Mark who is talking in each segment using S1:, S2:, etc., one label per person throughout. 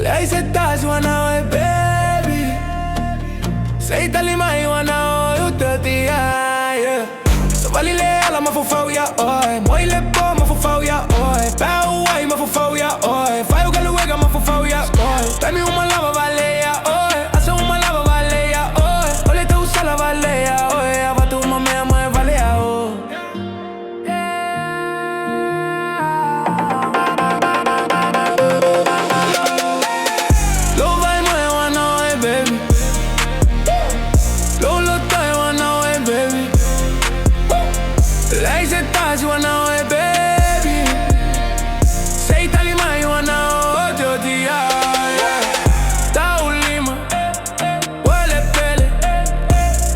S1: Lei se tazi wana oi baby. Sei tali mai wana oi utati yeah. So vali le ala ma fufau ya oi. Moi le po ma fufau ya oi. Pau ai ma fufau ya oi. Fai o galuega ma fufau ya oi. Tami uma lava vale ya oi. Asa uma lava vale ya oi. Ole te usa la vale ya oi. Ava tu ma me amo vale ya oi. Lei se tazi wana oi baby. Sei tali mai wana oi te odia yeah. Ta ulima Wele pele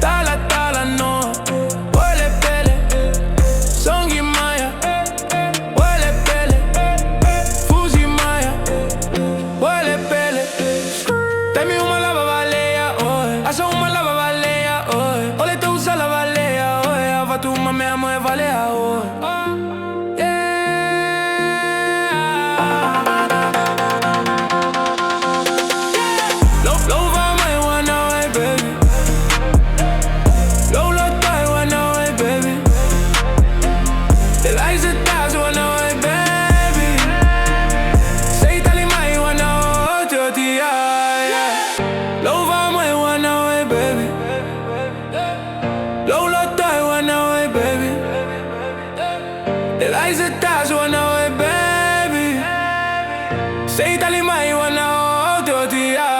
S1: Tala tala no Wele pele Songi maya Wele pele Fuzi maya Wele pele Temi uma lava vale ya oi. Asa uma lava vale ya oi. Ole te usa la vale ya oi. Ava tu ma me amo e vale ya oi. Lei se tazi wana oi baby. Sei tali mai wana oi te odia.